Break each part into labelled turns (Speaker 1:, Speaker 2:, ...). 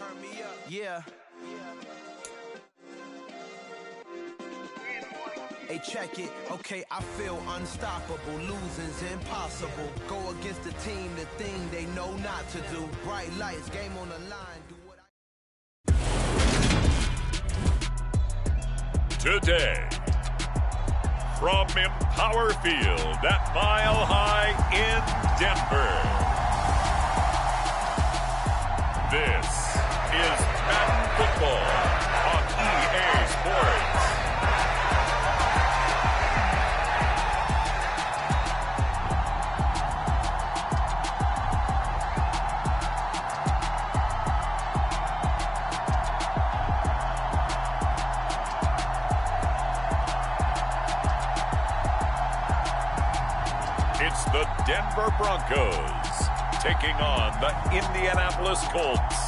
Speaker 1: Turn me up. Yeah. Hey, check it. Okay, I feel unstoppable. Losing's impossible. Go against the team, the thing they know not to do. Bright lights, game on the line. Do what I...
Speaker 2: Today, from Empower Field at Mile High in Denver, this is Madden Football on EA Sports. It's the Denver Broncos taking on the Indianapolis Colts.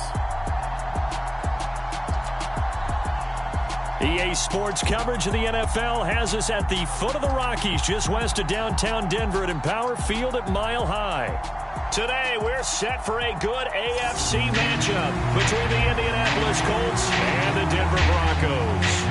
Speaker 3: EA Sports coverage of the NFL has us at the foot of the Rockies, just west of downtown Denver at Empower Field at Mile High. Today, we're set for a good AFC matchup between the Indianapolis Colts and the Denver Broncos.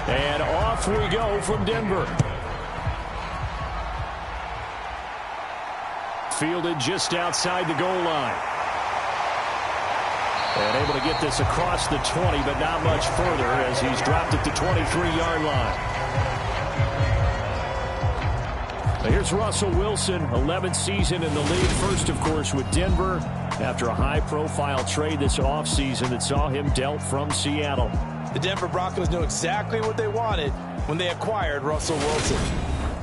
Speaker 3: And off we go from Denver. Fielded just outside the goal line. And able to get this across the 20, but not much further as he's dropped it to 23-yard line. Now here's Russell Wilson, 11th season in the league. First, of course, with Denver after a high-profile trade this offseason that saw him dealt from Seattle.
Speaker 4: The Denver Broncos knew exactly what they wanted when they acquired Russell Wilson.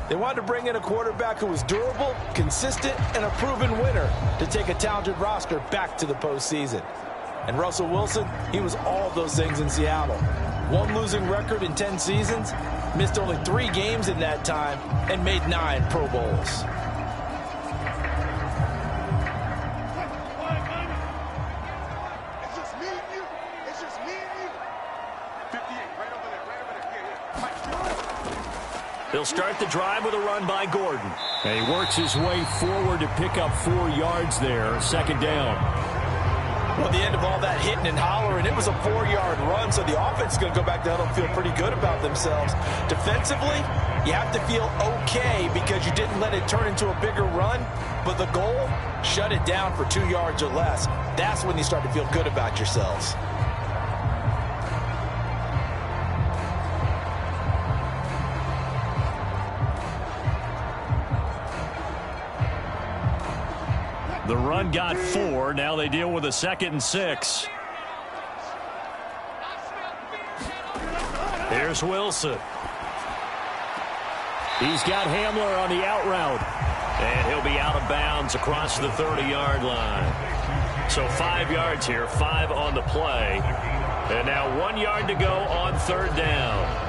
Speaker 4: They wanted to bring in a quarterback who was durable, consistent, and a proven winner to take a talented roster back to the postseason. And Russell Wilson, he was all of those things in Seattle. One losing record in 10 seasons, missed only 3 games in that time, and made 9 Pro Bowls.
Speaker 3: They'll start the drive with a run by Gordon. And he works his way forward to pick up 4 yards there, second down.
Speaker 4: Well, at the end of all that hitting and hollering, it was a 4-yard run, so the offense is going to go back down and feel pretty good about themselves. Defensively, you have to feel okay because you didn't let it turn into a bigger run, but the goal, shut it down for 2 yards or less. That's when you start to feel good about yourselves.
Speaker 3: The run got 4. Now they deal with a 2nd and 6. Here's Wilson. He's got Hamler on the out route. And he'll be out of bounds across the 30-yard line. So 5 yards here, 5 on the play. And now 1 yard to go on 3rd down.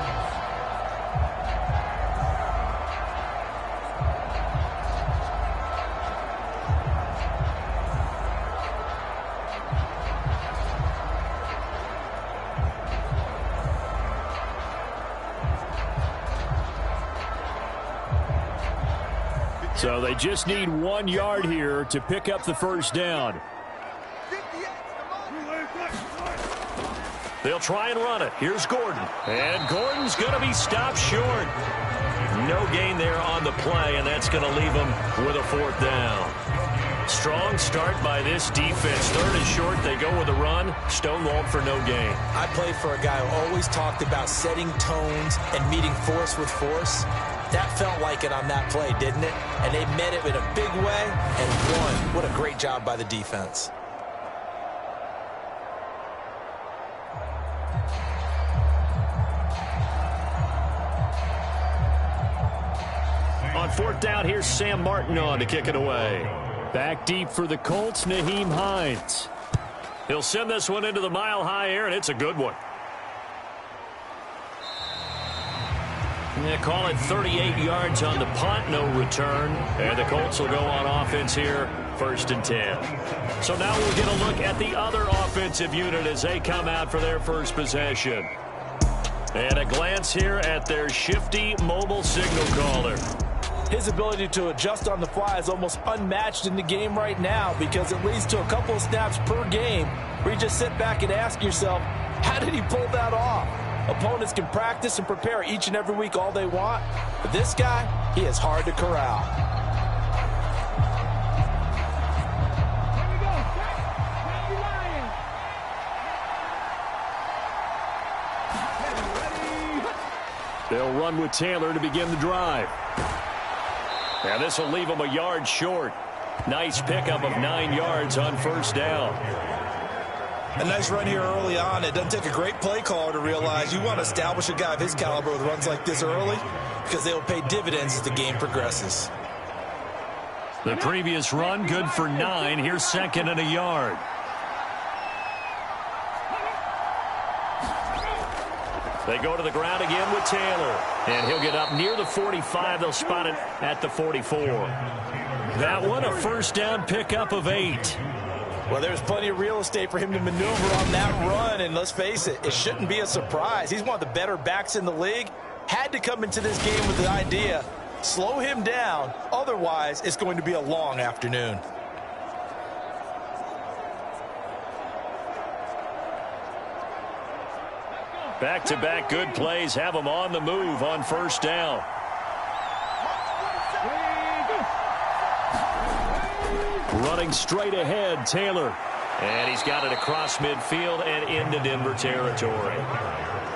Speaker 3: So they just need 1 yard here to pick up the first down. They'll try and run it. Here's Gordon. And Gordon's going to be stopped short. No gain there on the play, and that's going to leave them with a 4th down. Strong start by this defense. 3rd and short. They go with a run. Stonewalled for no gain.
Speaker 4: I played for a guy who always talked about setting tones and meeting force with force. That felt like it on that play, didn't it? And they met it in a big way and won. What a great job by the defense.
Speaker 3: On 4th down, here's Sam Martin on to kick it away. Back deep for the Colts, Nyheim Hines. He'll send this one into the mile-high air, and it's a good one. Yeah, call it 38 yards on the punt, no return. And the Colts will go on offense here, 1st and 10. So now we'll get a look at the other offensive unit as they come out for their first possession. And a glance here at their shifty mobile signal caller.
Speaker 4: His ability to adjust on the fly is almost unmatched in the game right now because it leads to a couple of snaps per game where you just sit back and ask yourself, how did he pull that off? Opponents can practice and prepare each and every week all they want, but this guy, he is hard to corral.
Speaker 3: They'll run with Taylor to begin the drive. And this will leave him a yard short. Nice pickup of 9 yards on 1st down.
Speaker 5: A nice run here early on. It doesn't take a great play caller to realize you want to establish a guy of his caliber with runs like this early because they will pay dividends as the game progresses.
Speaker 3: The previous run, good for 9. Here's 2nd and a yard. They go to the ground again with Taylor. And he'll get up near the 45. They'll spot it at the 44. That one, a 1st down pickup of 8.
Speaker 4: Well, there's plenty of real estate for him to maneuver on that run. And let's face it, it shouldn't be a surprise. He's one of the better backs in the league. Had to come into this game with the idea, slow him down. Otherwise, it's going to be a long afternoon.
Speaker 3: Back-to-back good plays have him on the move on 1st down. Running straight ahead, Taylor. And he's got it across midfield and into Denver territory.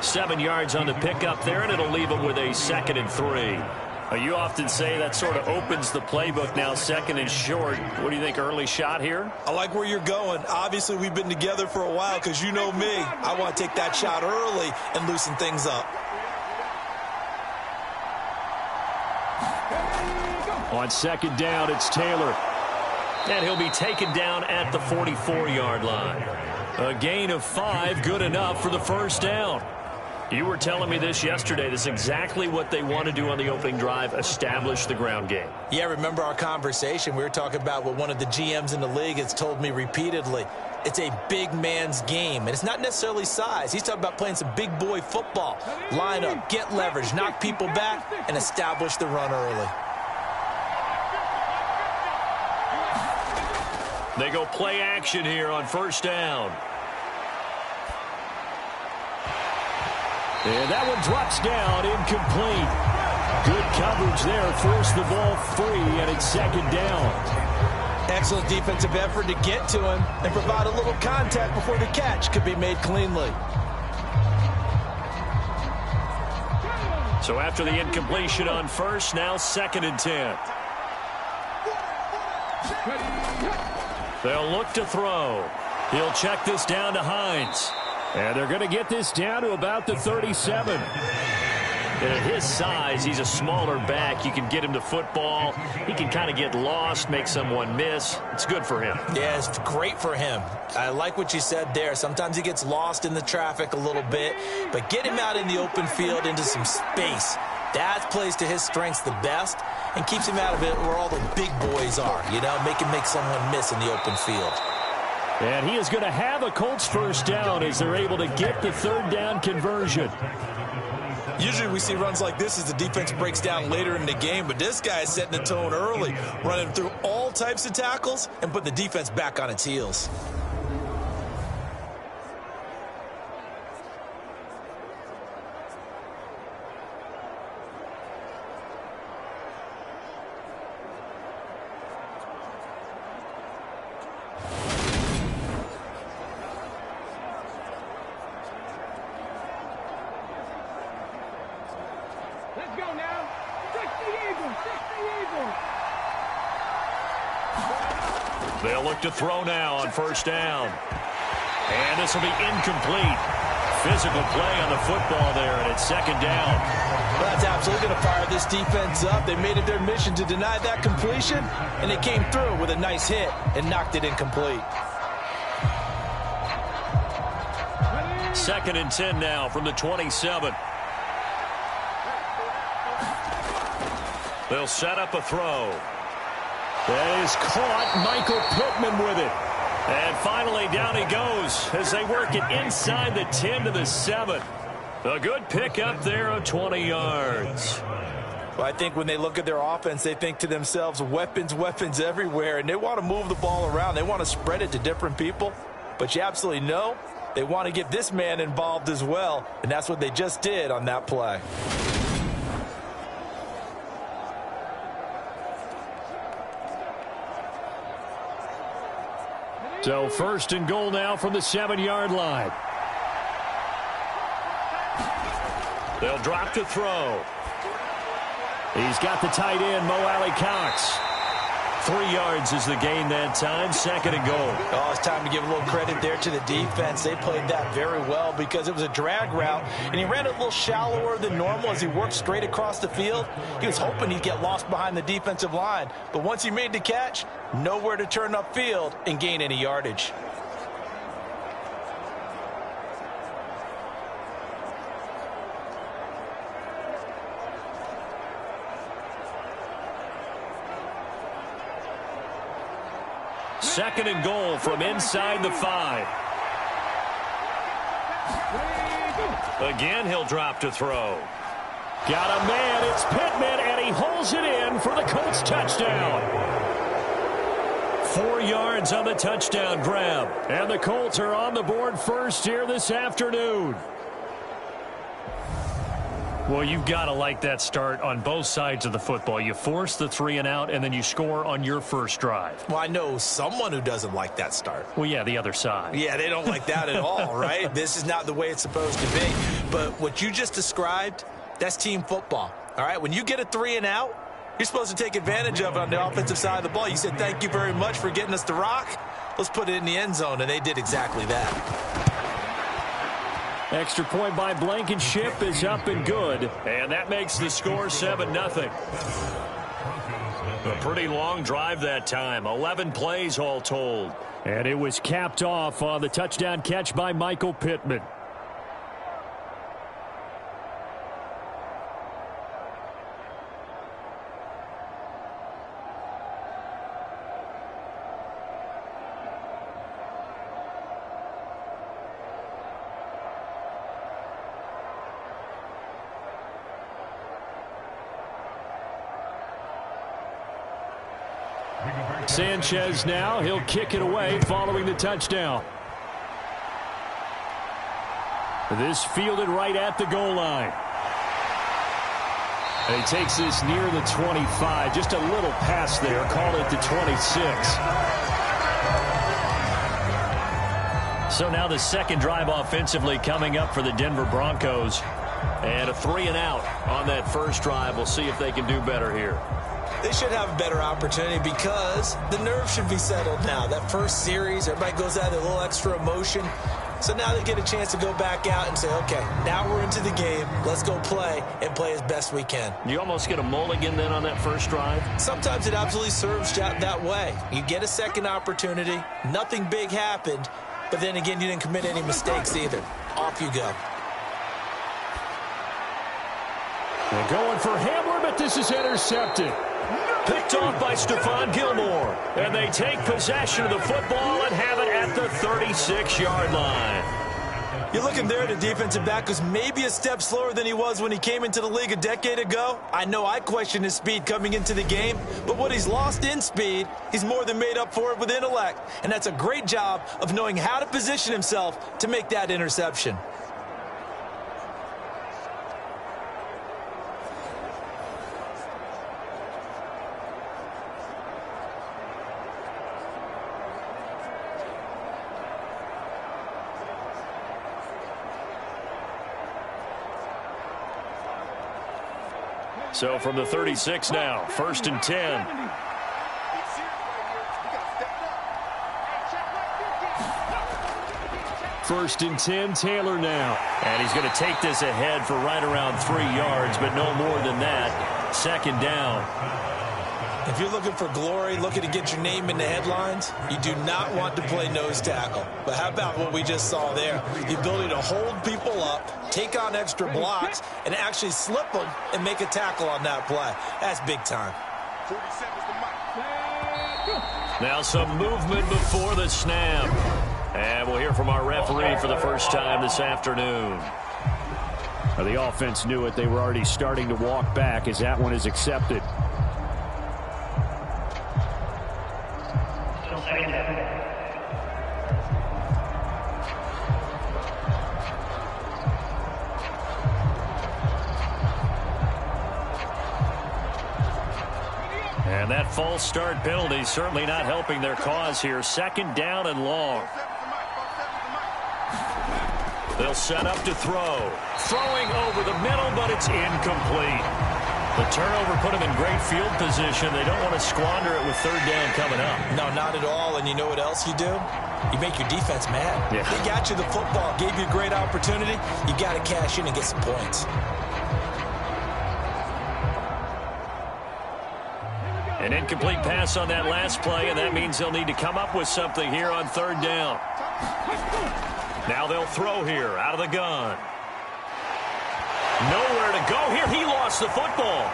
Speaker 3: 7 yards on the pickup there, and it'll leave him with a 2nd and 3. You often say that sort of opens the playbook now, 2nd and short. What do you think, early shot here?
Speaker 5: I like where you're going. Obviously, we've been together for a while because you know me. I want to take that shot early and loosen things up.
Speaker 3: On 2nd down, it's Taylor. And he'll be taken down at the 44-yard line. A gain of 5, good enough for the 1st down. You were telling me this yesterday. This is exactly what they want to do on the opening drive, establish the ground game.
Speaker 4: Yeah, remember our conversation? We were talking about what one of the GMs in the league has told me repeatedly. It's a big man's game, and it's not necessarily size. He's talking about playing some big boy football. Line up, get leverage, knock people back, and establish the run early.
Speaker 3: They go play action here on 1st down. And that one drops down, incomplete. Good coverage there, forced the ball free, and it's 2nd down.
Speaker 4: Excellent defensive effort to get to him and provide a little contact before the catch could be made cleanly.
Speaker 3: So after the incompletion on 1st, now 2nd and 10. They'll look to throw. He'll check this down to Hines. And they're going to get this down to about the 37. And at his size, he's a smaller back. You can get him to football. He can kind of get lost, make someone miss. It's good for him.
Speaker 4: Yeah, it's great for him. I like what you said there. Sometimes he gets lost in the traffic a little bit. But get him out in the open field into some space. That plays to his strengths the best and keeps him out of it where all the big boys are. You know, make someone miss in the open field.
Speaker 3: And he is going to have a Colts 1st down as they're able to get the 3rd down conversion.
Speaker 5: Usually we see runs like this as the defense breaks down later in the game, but this guy is setting the tone early, running through all types of tackles and put the defense back on its heels.
Speaker 3: They'll look to throw now on 1st down. And this will be incomplete. physical play on the football there, and it's second down.
Speaker 4: Well, that's absolutely going to fire this defense up. They made it their mission to deny that completion, and they came through with a nice hit and knocked it incomplete.
Speaker 3: 2nd and 10 now from the 27. They'll set up a throw. That is caught. Michael Pittman with it. And finally, down he goes as they work it inside the 10 to the 7. A good pick up there of 20 yards.
Speaker 4: Well, I think when they look at their offense, they think to themselves, weapons, weapons everywhere, and they want to move the ball around. They want to spread it to different people. But you absolutely know they want to get this man involved as well, and that's what they just did on that play.
Speaker 3: So 1st and goal now from the 7-yard line. They'll drop to throw. He's got the tight end, Mo Alley-Cox. 3 yards is the gain that time. 2nd and goal.
Speaker 4: Oh, it's time to give a little credit there to the defense. They played that very well because it was a drag route, and he ran it a little shallower than normal as he worked straight across the field. He was hoping he'd get lost behind the defensive line, but once he made the catch, nowhere to turn upfield and gain any yardage.
Speaker 3: Second and goal from inside the 5. Again, he'll drop to throw. Got a man, it's Pittman, and he holds it in for the Colts touchdown. 4 yards on the touchdown grab. And the Colts are on the board first here this afternoon. Well, you've got to like that start on both sides of the football. You force the 3 and out, and then you score on your first drive.
Speaker 5: Well, I know someone who doesn't like that start.
Speaker 3: Well, yeah, the other side.
Speaker 5: Yeah, they don't like that at all, right? This is not the way it's supposed to be. But what you just described, that's team football, all right? When you get a 3 and out, you're supposed to take advantage of it on the offensive side of the ball. You said, thank you very much for getting us the rock. Let's put it in the end zone, and they did exactly that.
Speaker 3: Extra point by Blankenship is up and good. And that makes the score 7-0. A pretty long drive that time. 11 plays all told. And it was capped off on the touchdown catch by Michael Pittman. Sanchez now, he'll kick it away following the touchdown. This fielded right at the goal line. And he takes this near the 25, just a little pass there, call it the 26. So now the second drive offensively coming up for the Denver Broncos. And a 3 and out on that first drive. We'll see if they can do better here.
Speaker 5: They should have a better opportunity because the nerves should be settled now. That first series, everybody goes out with a little extra emotion. So now they get a chance to go back out and say, okay, now we're into the game. Let's go play and play as best we can.
Speaker 3: You almost get a mulligan then on that first drive?
Speaker 5: Sometimes it absolutely serves that way. You get a second opportunity. Nothing big happened. But then again, you didn't commit any mistakes either. Off you go.
Speaker 3: They're going for Hamler, but this is intercepted. Picked off by Stephon Gilmore. And they take possession of the football and have it at the 36-yard line.
Speaker 5: You're looking there at a defensive back who's maybe a step slower than he was when he came into the league a decade ago. I know I questioned his speed coming into the game, but what he's lost in speed, he's more than made up for it with intellect. And that's a great job of knowing how to position himself to make that interception.
Speaker 3: So from the 36 now, 1st and 10. First and 10, Taylor now. And he's going to take this ahead for right around 3 yards, but no more than that. Second down.
Speaker 5: If you're looking for glory, looking to get your name in the headlines, you do not want to play nose tackle. But how about what we just saw there? The ability to hold people up, take on extra blocks, and actually slip them and make a tackle on that play. That's big time.
Speaker 3: Now some movement before the snap. And we'll hear from our referee for the first time this afternoon. The offense knew it. They were already starting to walk back as that one is accepted. And that false start penalty certainly not helping their cause here. Second down and long. They'll set up to throw. Throwing over the middle, but it's incomplete. The turnover put them in great field position. They don't want to squander it with third down coming up.
Speaker 5: No, not at all. And you know what else you do? You make your defense mad.
Speaker 3: Yeah.
Speaker 5: They got you the football, gave you a great opportunity. You got to cash in and get some points.
Speaker 3: An incomplete pass on that last play, and that means they'll need to come up with something here on third down. Now they'll throw here out of the gun. Nowhere to go here. He lost the football.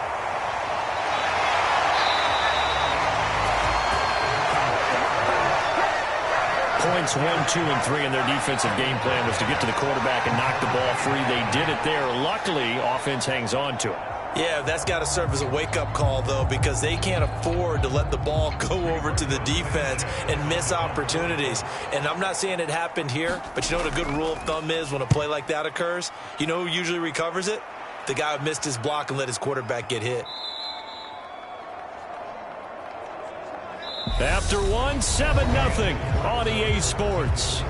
Speaker 3: Points 1, 2, and 3 in their defensive game plan was to get to the quarterback and knock the ball free. They did it there. Luckily, offense hangs on to it.
Speaker 5: Yeah, that's got to serve as a wake-up call, though, because they can't afford to let the ball go over to the defense and miss opportunities. And I'm not saying it happened here, but you know what a good rule of thumb is when a play like that occurs? You know who usually recovers it? The guy who missed his block and let his quarterback get hit.
Speaker 3: After 1, 7-0 on EA Sports.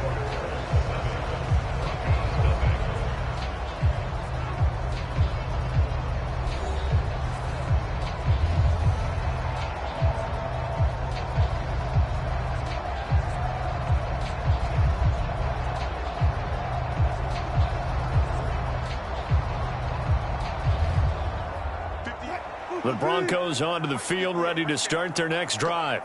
Speaker 3: The Broncos onto the field, ready to start their next drive.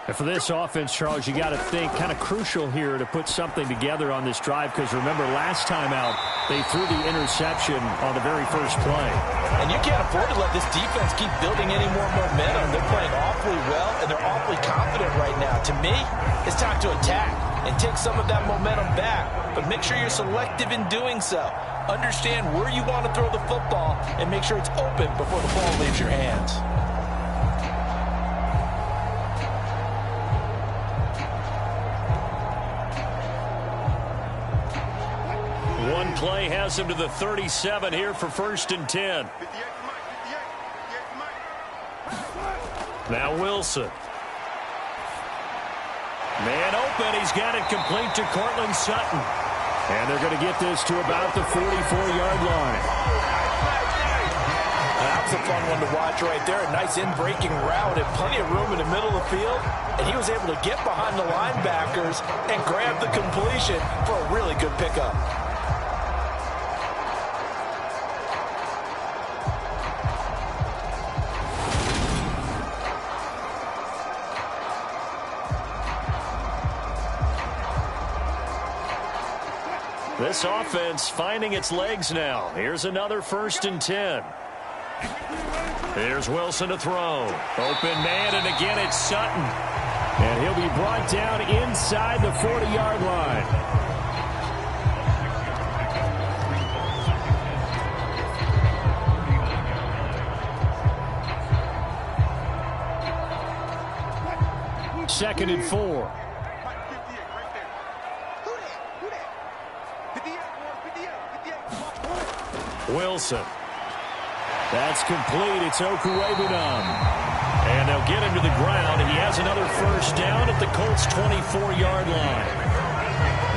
Speaker 3: And for this offense, Charles, you got to think kind of crucial here to put something together on this drive, because remember last time out they threw the interception on the very first play.
Speaker 5: And you can't afford to let this defense keep building any more momentum. They're playing awfully well, and they're awfully confident right now. To me, it's time to attack and take some of that momentum back, but make sure you're selective in doing so. Understand where you want to throw the football and make sure it's open before the ball leaves your hands.
Speaker 3: One play has him to the 37 here for first and 10. Now Wilson. Man open. He's got it complete to Cortland Sutton. And they're going to get this to about the 44-yard line.
Speaker 5: That was a fun one to watch right there. A nice in-breaking route and plenty of room in the middle of the field. And he was able to get behind the linebackers and grab the completion for a really good pickup.
Speaker 3: This offense finding its legs now. Here's another first and 10. Here's Wilson to throw. Open man, and again it's Sutton. And he'll be brought down inside the 40-yard line. Second and 4. Wilson. That's complete. It's Okuwebunam. And they'll get him to the ground. He has another first down at the Colts' 24-yard line.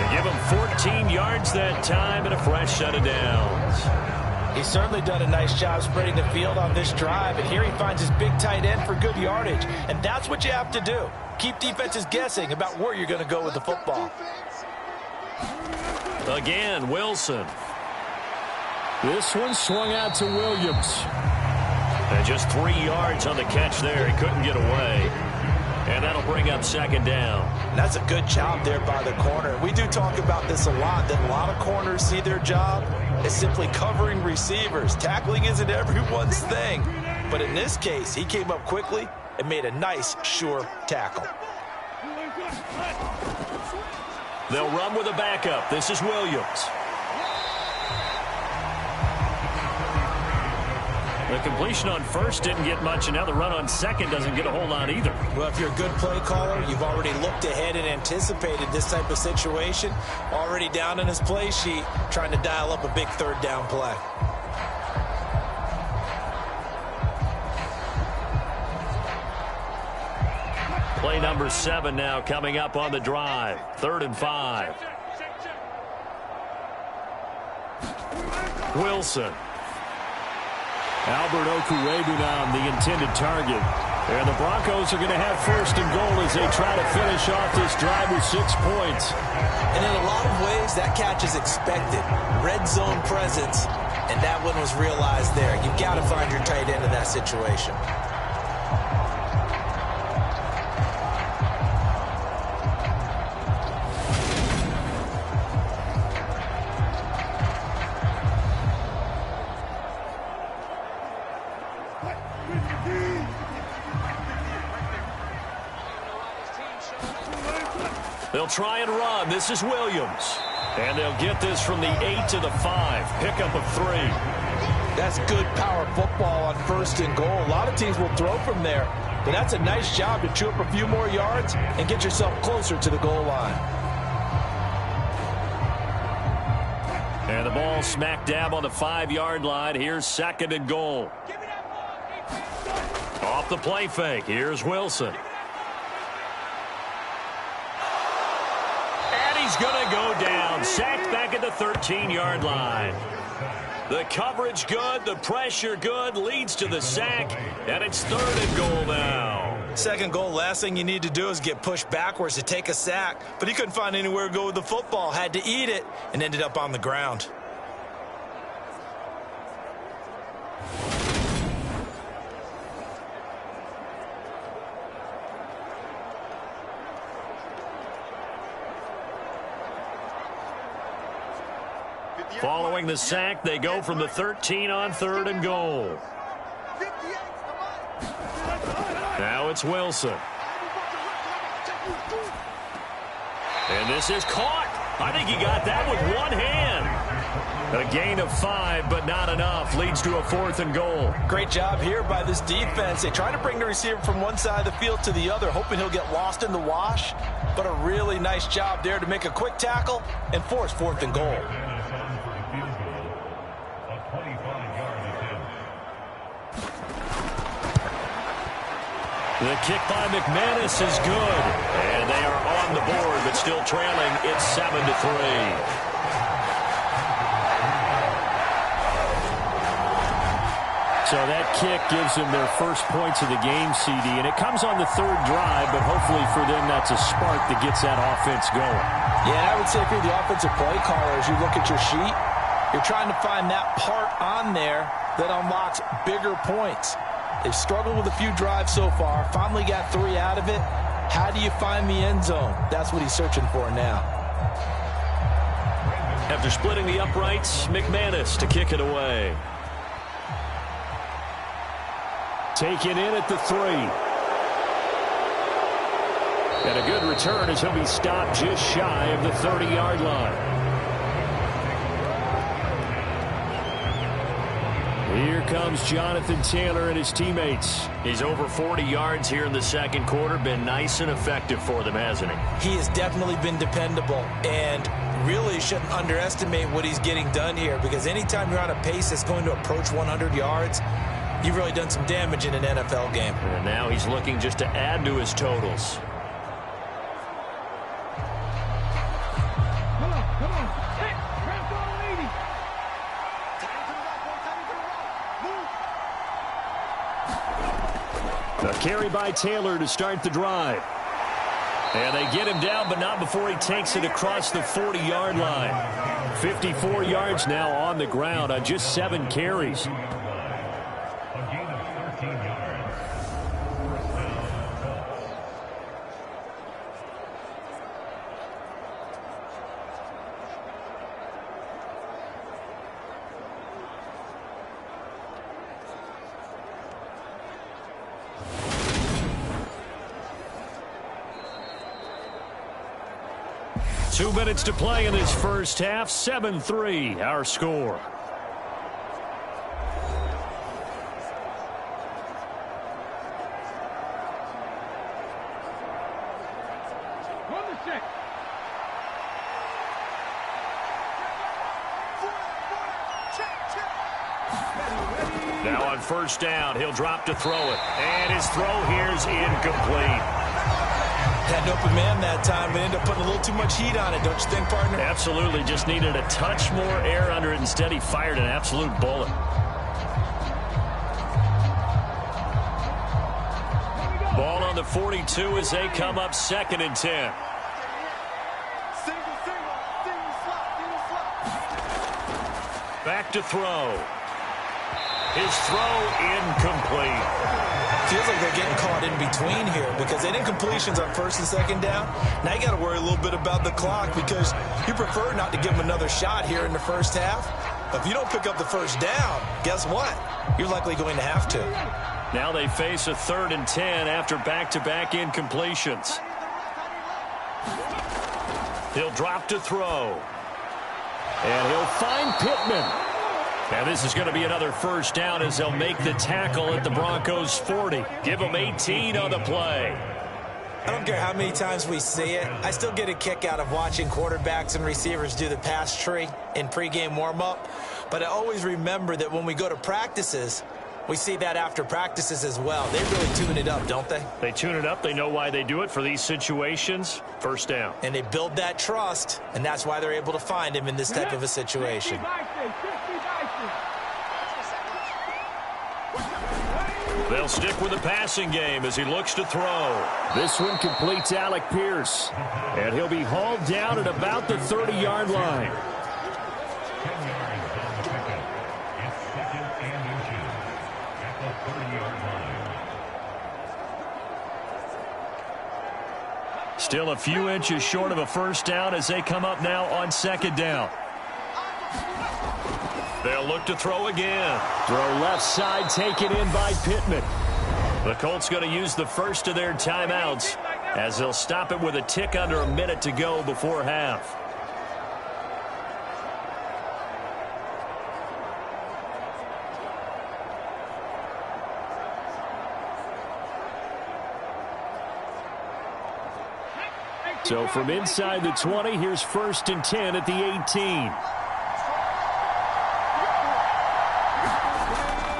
Speaker 3: They give him 14 yards that time and a fresh set of downs.
Speaker 5: He's certainly done a nice job spreading the field on this drive. And here he finds his big tight end for good yardage. And that's what you have to do. Keep defenses guessing about where you're going to go with the football.
Speaker 3: Again, Wilson.
Speaker 6: This one swung out to Williams.
Speaker 3: And just 3 yards on the catch there. He couldn't get away. And that'll bring up second down.
Speaker 4: And that's a good job there by the corner. We do talk about this a lot, that a lot of corners see their job as simply covering receivers. Tackling isn't everyone's thing. But in this case, he came up quickly and made a nice, sure tackle.
Speaker 3: They'll run with a backup. This is Williams. The completion on first didn't get much, and now the run on second doesn't get a whole lot either.
Speaker 4: Well, if you're a good play caller, you've already looked ahead and anticipated this type of situation. Already down in his play sheet, trying to dial up a big third down play.
Speaker 3: Play number 7 now coming up on the drive. 3rd and 5. Wilson.
Speaker 6: Albert Okuebu now the intended target. And the Broncos are going to have 1st and goal as they try to finish off this drive with 6 points.
Speaker 4: And in a lot of ways, that catch is expected. Red zone presence, and that one was realized there. You've got to find your tight end in that situation.
Speaker 3: They'll try and run. This is Williams. And they'll get this from the 8 to the 5. Pickup of 3.
Speaker 4: That's good power football on 1st and goal. A lot of teams will throw from there. But that's a nice job to chew up a few more yards and get yourself closer to the goal line.
Speaker 3: And the ball smack dab on the 5-yard line. Here's 2nd and goal. Off the play fake. Here's Wilson. He's going to go down. Sacked back at the 13-yard line. The coverage good. The pressure good. Leads to the sack. And it's 3rd and goal now.
Speaker 4: 2nd goal, last thing you need to do is get pushed backwards to take a sack. But he couldn't find anywhere to go with the football. Had to eat it and ended up on the ground.
Speaker 3: Following the sack, they go from the 13 on 3rd and goal. Now it's Wilson. And this is caught. I think he got that with one hand. A gain of 5, but not enough. Leads to a 4th and goal.
Speaker 4: Great job here by this defense. They try to bring the receiver from one side of the field to the other, hoping he'll get lost in the wash. But a really nice job there to make a quick tackle and force 4th and goal.
Speaker 3: The kick by McManus is good. And they are on the board, but still trailing. It's 7-3.
Speaker 6: So that kick gives them their first points of the game, CD. And it comes on the 3rd drive, but hopefully for them that's a spark that gets that offense going.
Speaker 4: Yeah, I would say if you're the offensive play caller, as you look at your sheet, you're trying to find that part on there that unlocks bigger points. They've struggled with a few drives so far. Finally got 3 out of it. How do you find the end zone? That's what he's searching for now.
Speaker 3: After splitting the uprights, McManus to kick it away.
Speaker 6: Taken in at the 3. And a good return as he'll be stopped just shy of the 30-yard line. Here comes Jonathan Taylor and his teammates.
Speaker 3: He's over 40 yards here in the 2nd quarter. Been nice and effective for them, hasn't he?
Speaker 4: He has definitely been dependable, and really shouldn't underestimate what he's getting done here, because anytime you're on a pace that's going to approach 100 yards, you've really done some damage in an NFL game.
Speaker 3: And now he's looking just to add to his totals.
Speaker 6: A carry by Taylor to start the drive.
Speaker 3: And they get him down, but not before he takes it across the 40-yard line. 54 yards now on the ground on just 7 carries. Two minutes to play in this first half. 7-3, our score. Now on first down, he'll drop to throw it. And his throw here is incomplete.
Speaker 5: Had an open man that time, but ended up putting a little too much heat on it, don't you think, partner?
Speaker 3: Absolutely. Just needed a touch more air under it. Instead, he fired an absolute bullet. Ball on the 42 as they come up 2nd and 10. Back to throw. His throw incomplete.
Speaker 5: Feels like they're getting caught in between here because they didn't completions on 1st and 2nd down. Now you got to worry a little bit about the clock because you prefer not to give them another shot here in the first half. But if you don't pick up the first down, guess what? You're likely going to have to.
Speaker 3: Now they face a 3rd and 10 after back-to-back incompletions. He'll drop to throw. And he'll find Pittman. And this is going to be another first down as they'll make the tackle at the Broncos' 40. Give them 18 on the play.
Speaker 5: I don't care how many times we see it. I still get a kick out of watching quarterbacks and receivers do the pass tree in pregame warm-up. But I always remember that when we go to practices, we see that after practices as well. They really tune it up, don't they?
Speaker 3: They tune it up. They know why they do it for these situations. First down.
Speaker 5: And they build that trust, and that's why they're able to find him in this type of a situation.
Speaker 3: They'll stick with the passing game as he looks to throw.
Speaker 6: This one completes Alec Pierce.
Speaker 3: And he'll be hauled down at about the 30-yard line. Still a few inches short of a first down as they come up now on 2nd down. They'll look to throw again.
Speaker 6: Throw left side, taken in by Pittman.
Speaker 3: The Colts going to use the first of their timeouts as they'll stop it with a tick under a minute to go before half. So from inside the 20, here's 1st and 10 at the 18.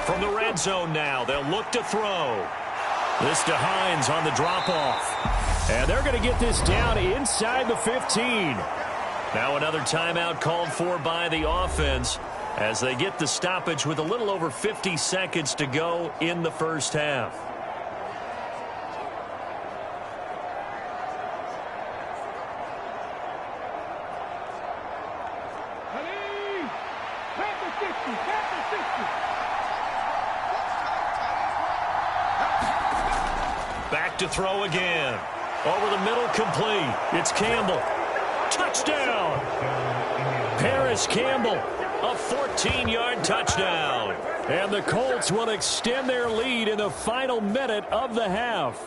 Speaker 3: From the red zone now, they'll look to throw. This to Hines on the drop-off. And they're going to get this down inside the 15. Now another timeout called for by the offense as they get the stoppage with a little over 50 seconds to go in the first half. Back to throw again. Over the middle, complete. It's Campbell. Touchdown! Paris Campbell, a 14-yard touchdown. And the Colts will extend their lead in the final minute of the half.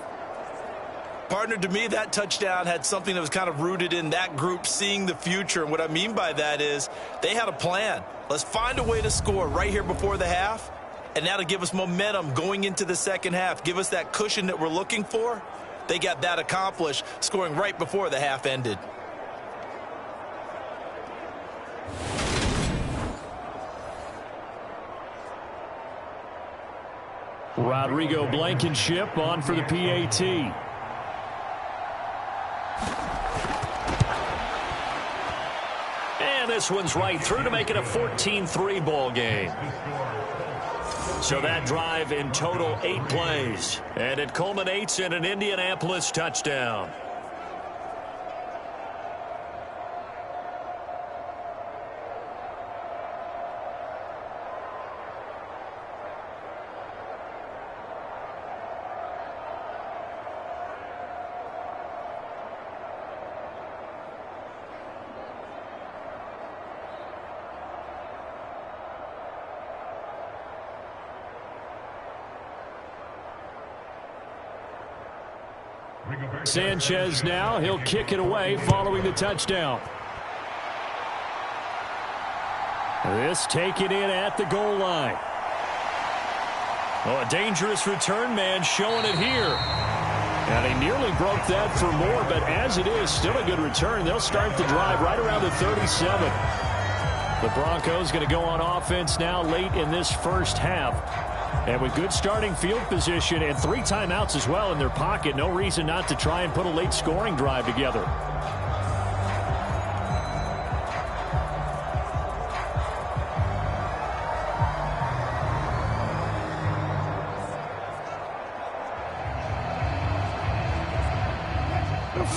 Speaker 5: Partner, to me, that touchdown had something that was kind of rooted in that group seeing the future. And what I mean by that is they had a plan. Let's find a way to score right here before the half. And that'll give us momentum going into the second half. Give us that cushion that we're looking for. They got that accomplished, scoring right before the half ended.
Speaker 3: Rodrigo Blankenship on for the PAT. And this one's right through to make it a 14-3 ball game. So that drive in total 8 plays. And it culminates in an Indianapolis touchdown. Sanchez now, he'll kick it away following the touchdown. This taken in at the goal line. Oh, a dangerous return man showing it here. And he nearly broke that for more, but as it is, still a good return. They'll start the drive right around the 37. The Broncos going to go on offense now late in this first half. And with good starting field position and 3 timeouts as well in their pocket, no reason not to try and put a late scoring drive together.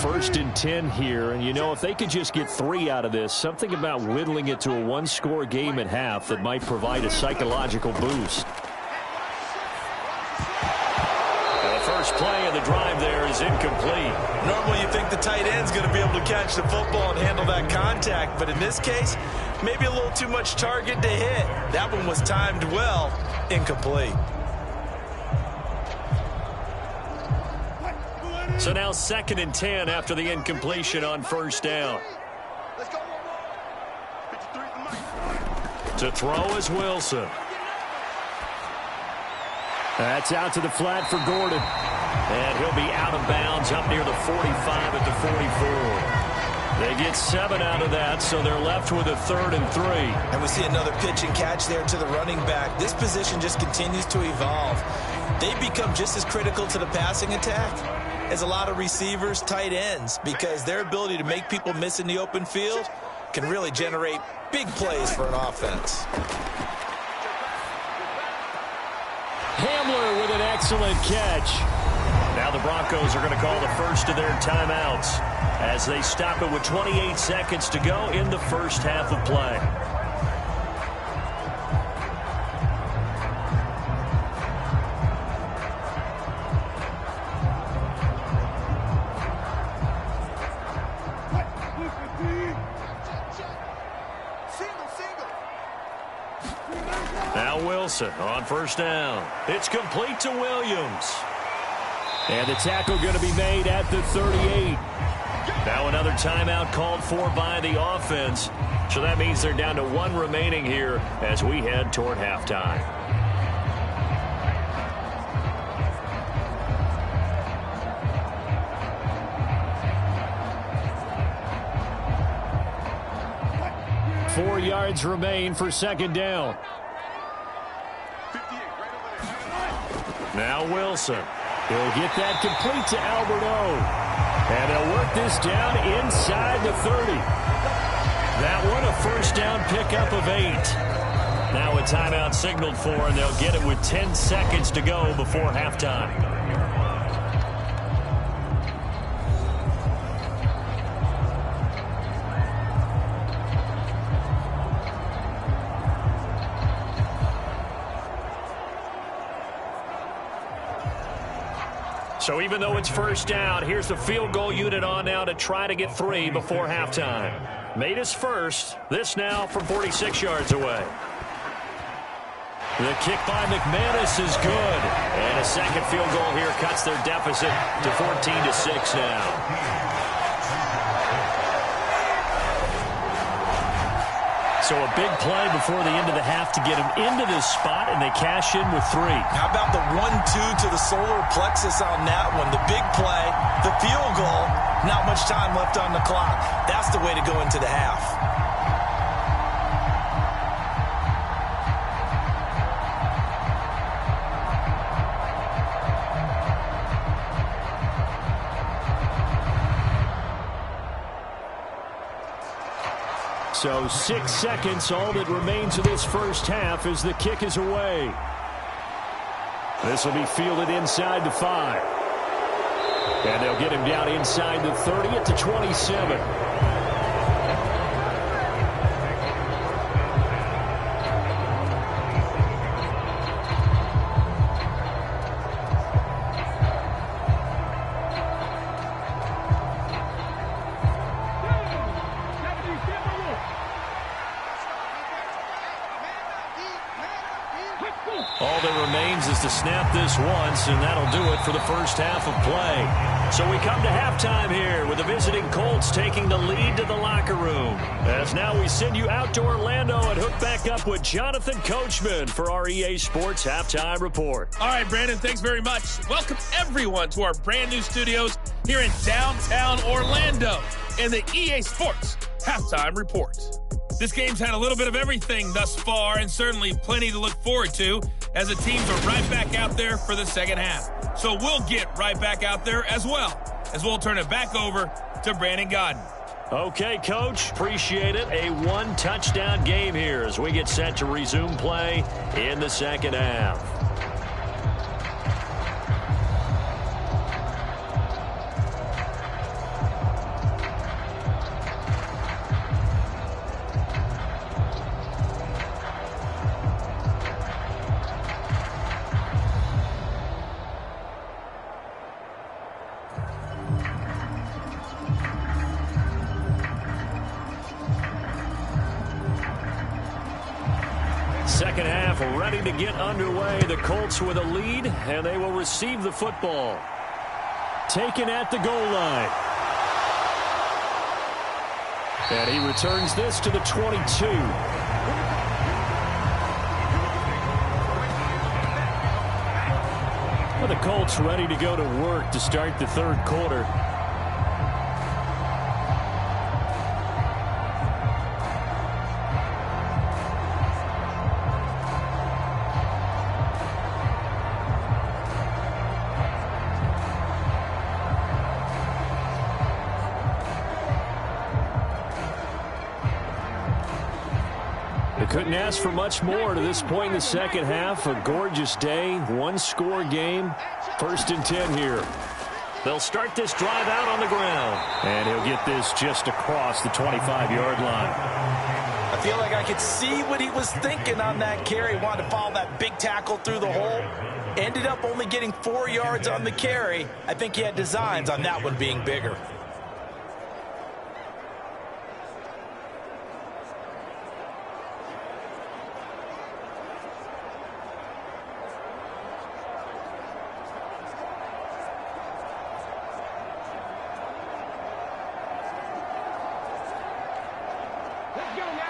Speaker 3: First and 10 here, and you know, if they could just get 3 out of this, something about whittling it to a 1-score game at half that might provide a psychological boost. The first play of the drive there is incomplete.
Speaker 5: Normally you think the tight end's going to be able to catch the football and handle that contact, but in this case, maybe a little too much target to hit. That one was timed well, incomplete.
Speaker 3: So now 2nd and 10 after the incompletion on first down. To throw is Wilson. That's out to the flat for Gordon. And he'll be out of bounds up near the 45 at the 44. They get 7 out of that, so they're left with a 3rd and 3.
Speaker 5: And we see another pitch and catch there to the running back. This position just continues to evolve. They become just as critical to the passing attack as a lot of receivers, tight ends, because their ability to make people miss in the open field can really generate big plays for an offense.
Speaker 3: Hamler with an excellent catch. Now the Broncos are going to call the first of their timeouts as they stop it with 28 seconds to go in the first half of play. Now Wilson on first down. It's complete to Williams. And the tackle going to be made at the 38. Now another timeout called for by the offense. So that means they're down to 1 remaining here as we head toward halftime. Four yards remain for 2nd down. Now Wilson. He'll get that complete to Alberto. And they'll work this down inside the 30. That one a first down pickup of 8. Now a timeout signaled for, and they'll get it with 10 seconds to go before halftime. So even though it's first down, here's the field goal unit on now to try to get 3 before halftime. Made his first. This now from 46 yards away. The kick by McManus is good. And a second field goal here cuts their deficit to 14-6 now. So a big play before the end of the half to get him into this spot, and they cash in with 3.
Speaker 5: How about the 1-2 to the solar plexus on that one? The big play, the field goal, not much time left on the clock. That's the way to go into the half.
Speaker 3: So 6 seconds, all that remains of this first half as the kick is away. This will be fielded inside the 5. And they'll get him down inside the 30 at the 27. All that remains is to snap this once, and that'll do it for the first half of play. So we come to halftime here with the visiting Colts taking the lead to the locker room. As now we send you out to Orlando and hook back up with Jonathan Coachman for our EA Sports Halftime Report.
Speaker 7: All right, Brandon, thanks very much. Welcome, everyone, to our brand new studios here in downtown Orlando in the EA Sports Halftime Report. This game's had a little bit of everything thus far and certainly plenty to look forward to as the teams are right back out there for the second half. So we'll get right back out there as well as we'll turn it back over to Brandon Godden.
Speaker 3: Okay, Coach, appreciate it. A one-touchdown game here as we get set to resume play in the second half. Second half ready to get underway. The Colts with a lead, and they will receive the football. Taken at the goal line. And he returns this to the 22. Well, the Colts ready to go to work to start the third quarter. Couldn't ask for much more to this point in the second half. A gorgeous day, one-score game. 1st and 10 here. They'll start this drive out on the ground. And he'll get this just across the 25-yard line.
Speaker 4: I feel like I could see what he was thinking on that carry. Wanted to follow that big tackle through the hole. Ended up only getting 4 yards on the carry. I think he had designs on that one being bigger.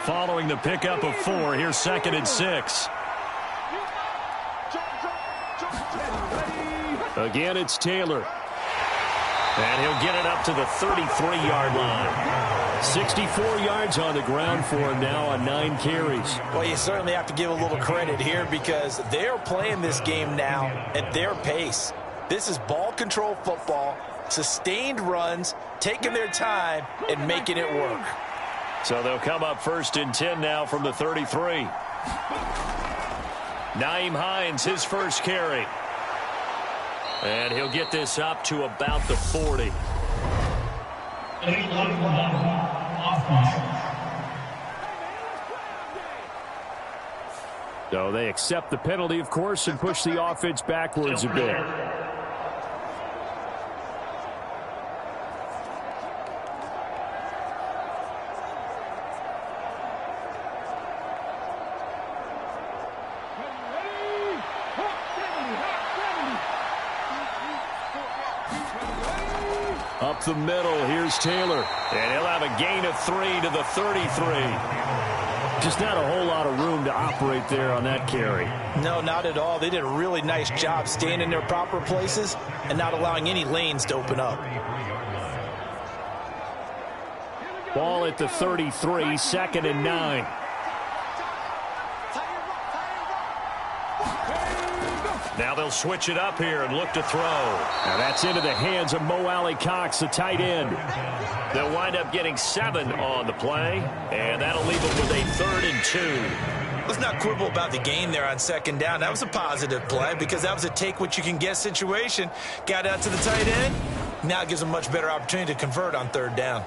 Speaker 3: Following the pickup of 4, here's 2nd and 6. Again, it's Taylor. And he'll get it up to the 33-yard line. 64 yards on the ground for him now on 9 carries.
Speaker 4: Well, you certainly have to give a little credit here because they're playing this game now at their pace. This is ball control football, sustained runs, taking their time, and making it work.
Speaker 3: So they'll come up 1st and 10 now from the 33. Nyheim Hines, his first carry. And he'll get this up to about the 40. So they accept the penalty, of course, and push the offense backwards a bit. Up the middle, here's Taylor. And he'll have a gain of 3 to the 33. Just not a whole lot of room to operate there on that carry.
Speaker 4: No, not at all. They did a really nice job staying in their proper places and not allowing any lanes to open up.
Speaker 3: Ball at the 33, 2nd and 9. Now they'll switch it up here and look to throw. Now that's into the hands of Mo Alley-Cox, the tight end. They'll wind up getting 7 on the play, and that'll leave them with a 3rd and 2.
Speaker 4: Let's not quibble about the gain there on 2nd down. That was a positive play because that was a take-what-you-can-get situation. Got out to the tight end. Now it gives them a much better opportunity to convert on 3rd down.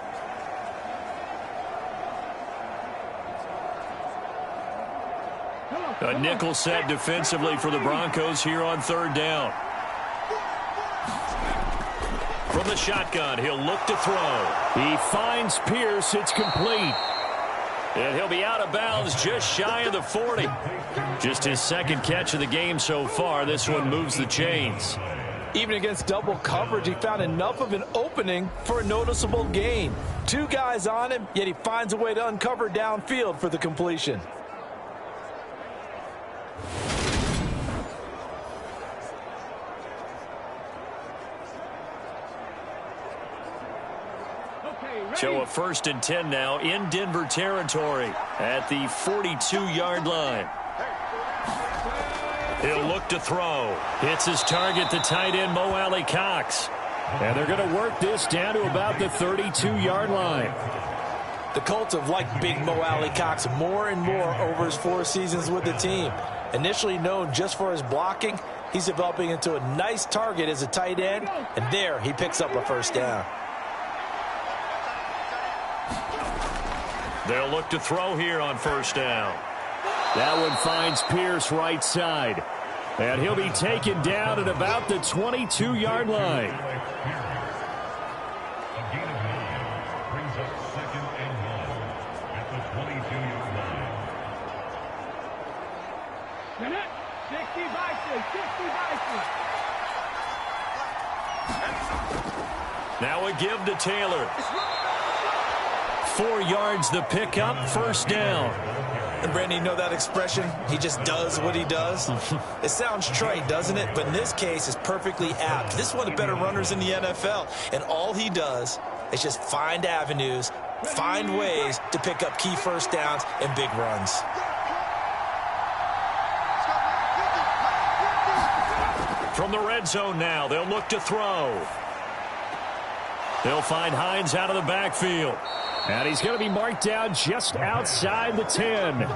Speaker 3: A nickel set defensively for the Broncos here on 3rd down. From the shotgun, he'll look to throw. He finds Pierce. It's complete. And he'll be out of bounds just shy of the 40. Just his 2nd catch of the game so far. This one moves the chains.
Speaker 4: Even against double coverage, he found enough of an opening for a noticeable gain. 2 guys on him, yet he finds a way to uncover downfield for the completion.
Speaker 3: So a 1st and 10 now in Denver territory at the 42-yard line. He'll look to throw. Hits his target, the tight end, Mo Alley-Cox. And they're going to work this down to about the 32-yard line.
Speaker 4: The Colts have liked big Mo Alley-Cox more and more over his 4 seasons with the team. Initially known just for his blocking, he's developing into a nice target as a tight end, and there he picks up a 1st down.
Speaker 3: They'll look to throw here on 1st down. That one finds Pierce right side. And he'll be taken down at about the 22-yard line.
Speaker 8: Brings up 2nd and 1 at the 22-yard line.
Speaker 3: 60 Now a give to Taylor. 4 yards the pickup, 1st down.
Speaker 5: And Brandon, you know that expression? He just does what he does. It sounds trite, doesn't it? But in this case, it's perfectly apt. This is one of the better runners in the NFL. And all he does is just find avenues, find ways to pick up key 1st downs and big runs.
Speaker 3: From the red zone now, they'll look to throw. They'll find Hines out of the backfield. And he's going to be marked down just outside the 10.
Speaker 8: It's a gain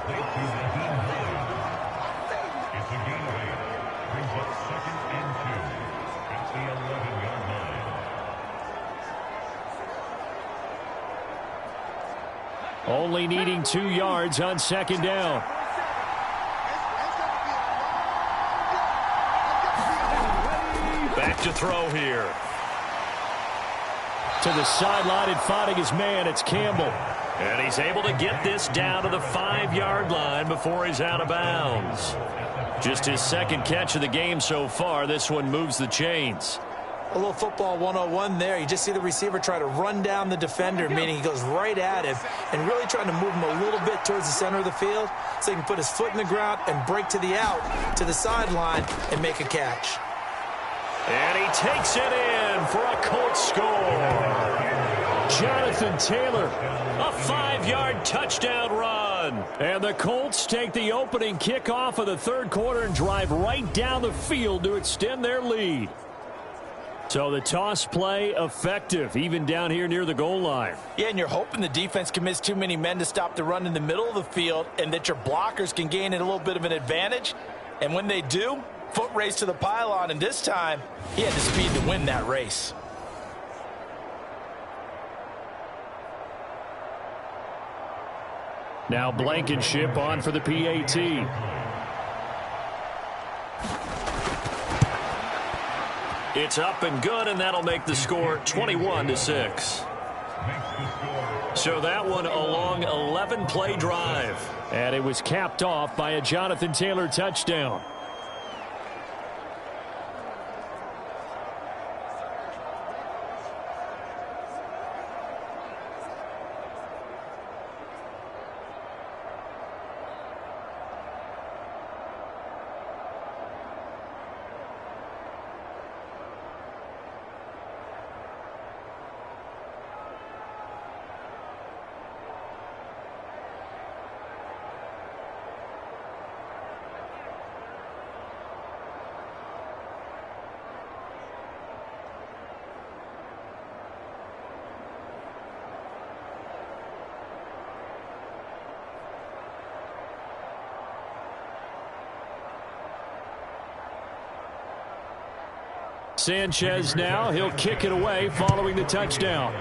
Speaker 8: of 8. Brings up 2nd and 2 at the 11-yard line.
Speaker 3: Only needing 2 yards on 2nd down. Back to throw here. To the sideline and finding his man, it's Campbell. And he's able to get this down to the 5-yard line before he's out of bounds. Just his 2nd catch of the game so far. This one moves the chains.
Speaker 5: A little football 101 there. You just see the receiver try to run down the defender, meaning he goes right at him and really trying to move him a little bit towards the center of the field so he can put his foot in the ground and break to the out, to the sideline, and make a catch.
Speaker 3: And he takes it in for a Colts score. Jonathan Taylor, a 5-yard touchdown run. And the Colts take the opening kickoff of the 3rd quarter and drive right down the field to extend their lead. So the toss play effective, even down here near the goal line.
Speaker 4: Yeah, and you're hoping the defense commits too many men to stop the run in the middle of the field and that your blockers can gain a little bit of an advantage. And when they do, foot race to the pylon, and this time he had the speed to win that race.
Speaker 3: Now Blankenship on for the PAT. It's up and good, and that'll make the score 21-6. So that one a long 11-play drive. And it was capped off by a Jonathan Taylor touchdown. Sanchez now, he'll kick it away following the touchdown.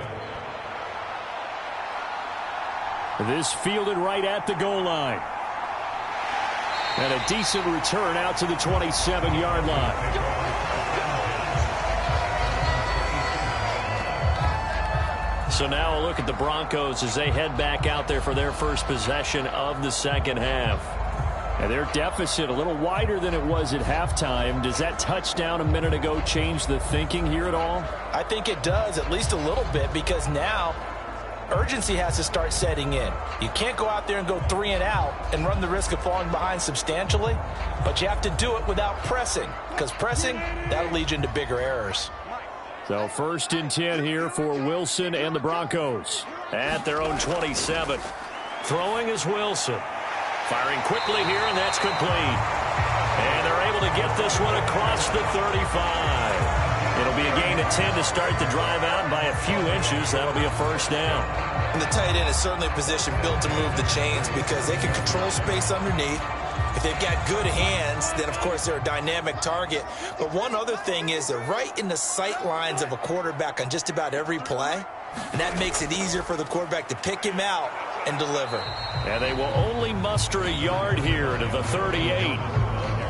Speaker 3: This fielded right at the goal line. And a decent return out to the 27-yard line. So now a look at the Broncos as they head back out there for their first possession of the second half. And their deficit a little wider than it was at halftime. Does that touchdown a minute ago change the thinking here at all?
Speaker 4: I think it does, at least a little bit, because now urgency has to start setting in. You can't go out there and go 3 and out and run the risk of falling behind substantially, but you have to do it without pressing, because pressing, that'll lead you into bigger errors.
Speaker 3: So 1st and 10 here for Wilson and the Broncos at their own 27. Throwing is Wilson. Firing quickly here, and that's complete. And they're able to get this one across the 35. It'll be a gain of 10 to start the drive out. By a few inches, that'll be a 1st down.
Speaker 5: And the tight end is certainly a position built to move the chains because they can control space underneath. If they've got good hands, then, of course, they're a dynamic target. But one other thing is they're right in the sight lines of a quarterback on just about every play, and that makes it easier for the quarterback to pick him out and deliver.
Speaker 3: And they will only muster a yard here to the 38.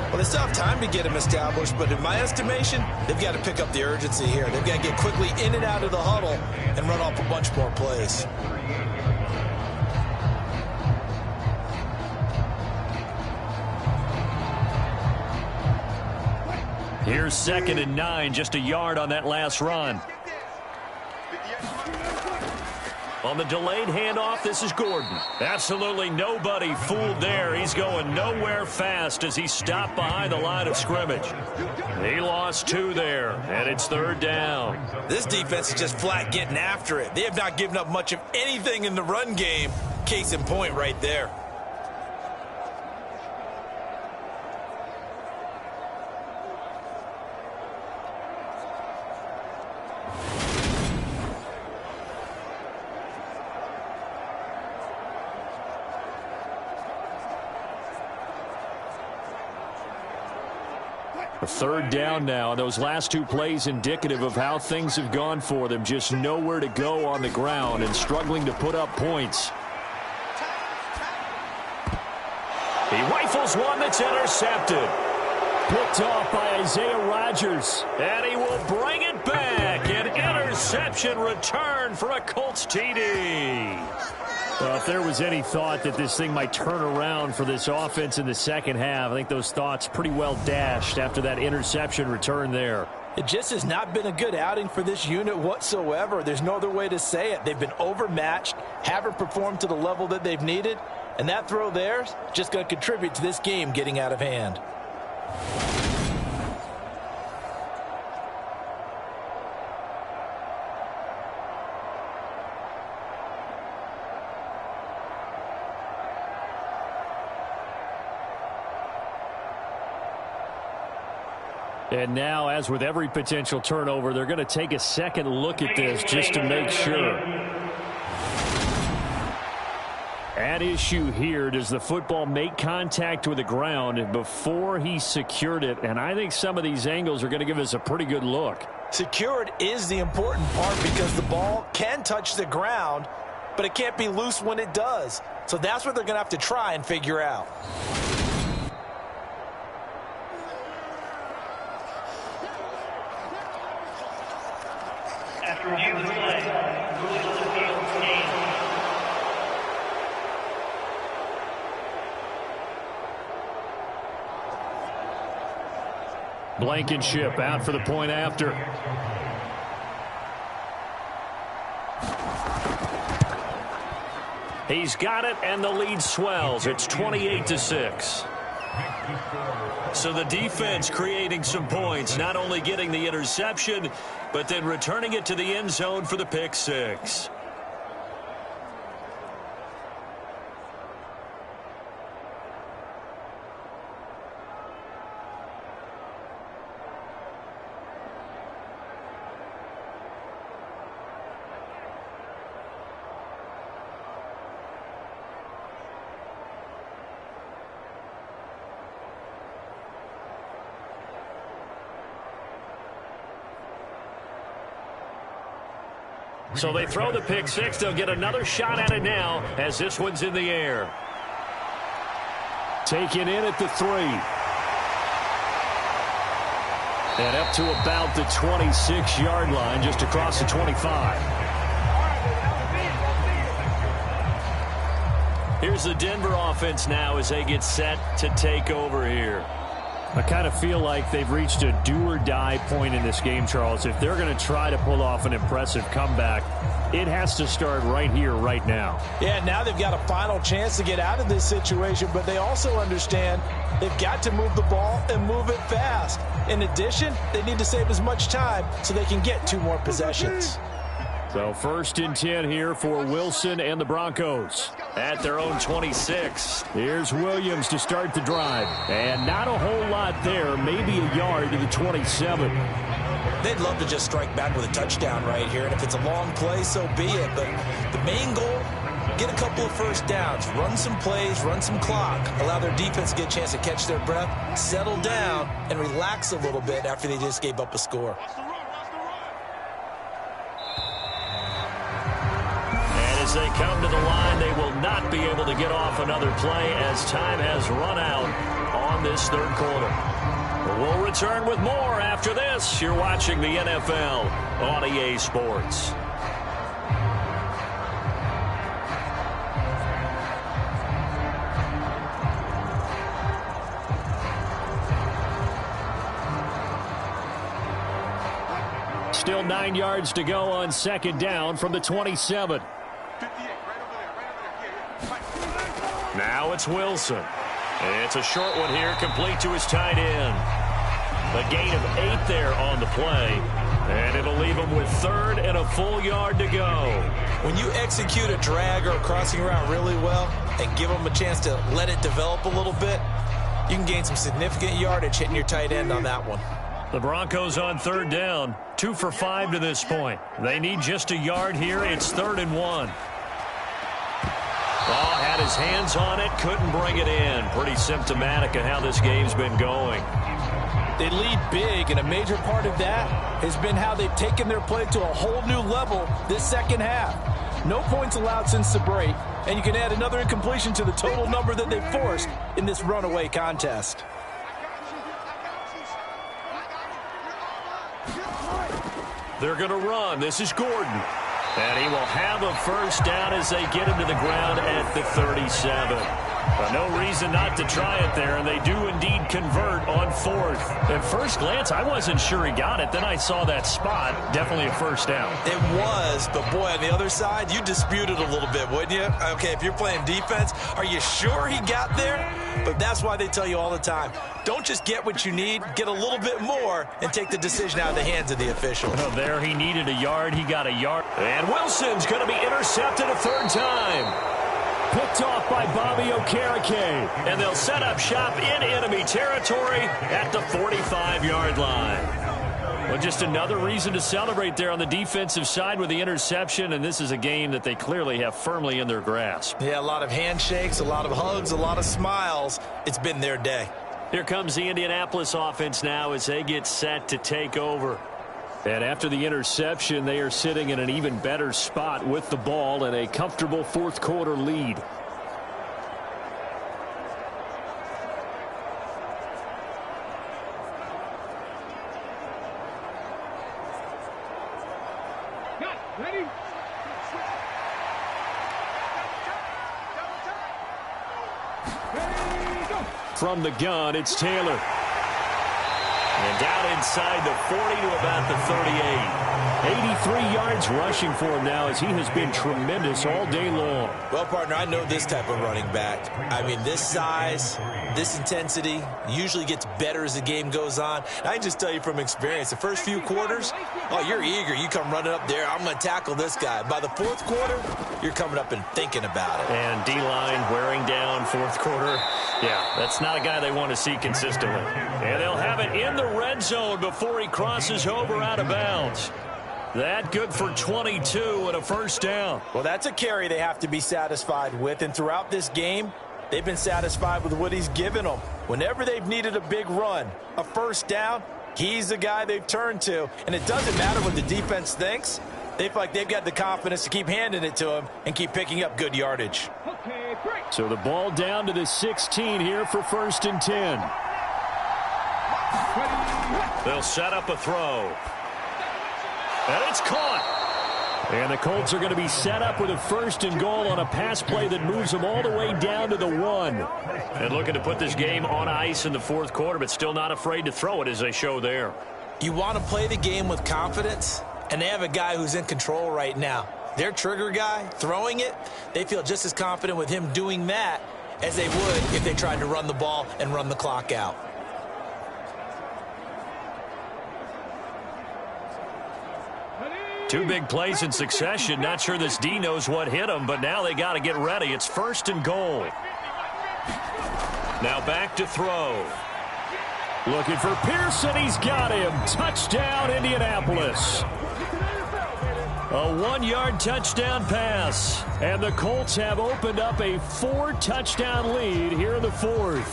Speaker 5: Well, they still have time to get him established, but in my estimation, they've got to pick up the urgency here. They've got to get quickly in and out of the huddle and run off a bunch more plays.
Speaker 3: Here's 2nd and 9, just a yard on that last run. On the delayed handoff, this is Gordon. Absolutely nobody fooled there. He's going nowhere fast as he stopped behind the line of scrimmage. He lost 2 there, and it's 3rd down.
Speaker 5: This defense is just flat getting after it. They have not given up much of anything in the run game. Case in point right there.
Speaker 3: A 3rd down now. Those last 2 plays indicative of how things have gone for them. Just nowhere to go on the ground and struggling to put up points. He rifles one that's intercepted. Picked off by Isaiah Rodgers. And he will bring it back. An interception return for a Colts TD. Well, if there was any thought that this thing might turn around for this offense in the second half, I think those thoughts pretty well dashed after that interception return there.
Speaker 4: It just has not been a good outing for this unit whatsoever. There's no other way to say it. They've been overmatched, haven't performed to the level that they've needed, and that throw there is just going to contribute to this game getting out of hand.
Speaker 3: And now, as with every potential turnover, they're going to take a second look at this just to make sure. At issue here, does the football make contact with the ground before he secured it? And I think some of these angles are going to give us a pretty good look.
Speaker 4: Secured is the important part because the ball can touch the ground, but it can't be loose when it does. So that's what they're going to have to try and figure out.
Speaker 3: Blankenship out for the point after. He's got it, and the lead swells. It's 28-6. So the defense creating some points, not only getting the interception, but then returning it to the end zone for the pick six. So they throw the pick six. They'll get another shot at it now as this one's in the air. Taken in at the 3. And up to about the 26-yard line, just across the 25. Here Here's the Denver offense now as they get set to take over here.
Speaker 6: I kind of feel like they've reached a do-or-die point in this game, Charles. If they're going to try to pull off an impressive comeback, it has to start right here, right now.
Speaker 4: Yeah, now they've got a final chance to get out of this situation, but they also understand they've got to move the ball and move it fast. In addition, they need to save as much time so they can get 2 more possessions.
Speaker 3: So 1st and 10 here for Wilson and the Broncos at their own 26.
Speaker 6: Here's Williams to start the drive. And not a whole lot there, maybe a yard to the 27.
Speaker 5: They'd love to just strike back with a touchdown right here, and if it's a long play, so be it. But the main goal, get a couple of first downs, run some plays, run some clock, allow their defense to get a chance to catch their breath, settle down, and relax a little bit after they just gave up a score.
Speaker 3: As they come to the line, they will not be able to get off another play as time has run out on this 3rd quarter. We'll return with more after this. You're watching the NFL on EA Sports. Still 9 yards to go on 2nd down from the 27. Now it's Wilson. It's a short one here, complete to his tight end. A gain of 8 there on the play, and it'll leave him with 3rd and a full yard to go.
Speaker 5: When you execute a drag or a crossing route really well and give them a chance to let it develop a little bit, you can gain some significant yardage hitting your tight end on that one.
Speaker 3: The Broncos on 3rd down, 2 for 5 to this point. They need just a yard here. It's 3rd and 1. Oh, had his hands on it, couldn't bring it in. Pretty symptomatic of how this game's been going.
Speaker 4: They lead big, and a major part of that has been how they've taken their play to a whole new level this 2nd half. No points allowed since the break, and you can add another incompletion to the total number that they've forced in this runaway contest.
Speaker 3: They're going to run. This is Gordon. And he will have a 1st down as they get him to the ground at the 37. But no reason not to try it there, and they do indeed convert on 4th. At first glance, I wasn't sure he got it. Then I saw that spot. Definitely a 1st down.
Speaker 5: It was, but boy, on the other side, you dispute it a little bit, wouldn't you? Okay, if you're playing defense, are you sure he got there? But that's why they tell you all the time, don't just get what you need, get a little bit more, and take the decision out of the hands of the official.
Speaker 3: Well, there he needed a yard. He got a yard. And Wilson's going to be intercepted a 3rd time. Picked off by Bobby Okereke. And they'll set up shop in enemy territory at the 45-yard line. Well, just another reason to celebrate there on the defensive side with the interception, and this is a game that they clearly have firmly in their grasp.
Speaker 5: Yeah, a lot of handshakes, a lot of hugs, a lot of smiles. It's been their day.
Speaker 3: Here comes the Indianapolis offense now as they get set to take over. And after the interception, they are sitting in an even better spot with the ball and a comfortable 4th quarter lead.
Speaker 9: Ready?
Speaker 3: From the gun, it's Taylor. And down inside the 40 to about the 38. 83 yards rushing for him now as he has been tremendous all day long.
Speaker 5: Well, partner, I know this type of running back. I mean, this size, this intensity usually gets better as the game goes on. And I can just tell you from experience, the first few quarters, oh, you're eager. You come running up there, I'm going to tackle this guy. By the 4th quarter, you're coming up and thinking about it.
Speaker 3: And D-line wearing down 4th quarter. Yeah, that's not a guy they want to see consistently. And they'll have it in the red zone before he crosses over out of bounds. That good for 22 and a 1st down.
Speaker 4: Well, that's a carry they have to be satisfied with, and throughout this game, they've been satisfied with what he's given them. Whenever they've needed a big run, a 1st down, he's the guy they've turned to, and it doesn't matter what the defense thinks. They feel like they've got the confidence to keep handing it to him and keep picking up good yardage.
Speaker 3: So the ball down to the 16 here for 1st and 10. They'll set up a throw. And it's caught. And the Colts are going to be set up with a 1st and goal on a pass play that moves them all the way down to the 1. And looking to put this game on ice in the 4th quarter, but still not afraid to throw it as they show there.
Speaker 4: You want to play the game with confidence, and they have a guy who's in control right now. Their trigger guy, throwing it, they feel just as confident with him doing that as they would if they tried to run the ball and run the clock out.
Speaker 3: Two big plays in succession. Not sure this D knows what hit him, but now they got to get ready. It's 1st and goal. Now back to throw. Looking for Pearson. He's got him. Touchdown, Indianapolis. A 1-yard touchdown pass. And the Colts have opened up a 4-touchdown lead here in the 4th.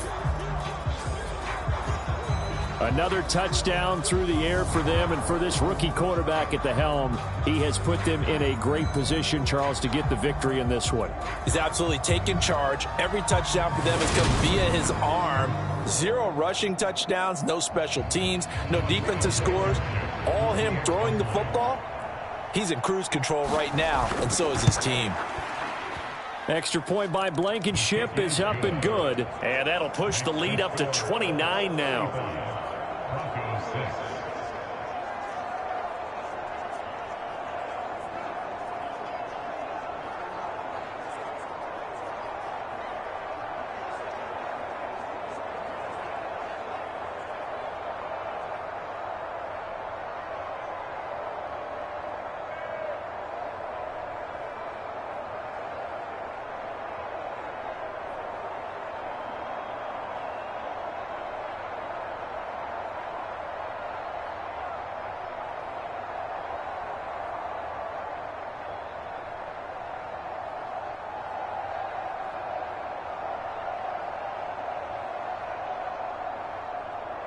Speaker 3: Another touchdown through the air for them, and for this rookie quarterback at the helm, he has put them in a great position, Charles, to get the victory in this one.
Speaker 4: He's absolutely taken charge. Every touchdown for them has come via his arm. 0 rushing touchdowns, no special teams, no defensive scores. All him throwing the football. He's in cruise control right now, and so is his team.
Speaker 3: Extra point by Blankenship is up and good, and that'll push the lead up to 29 now.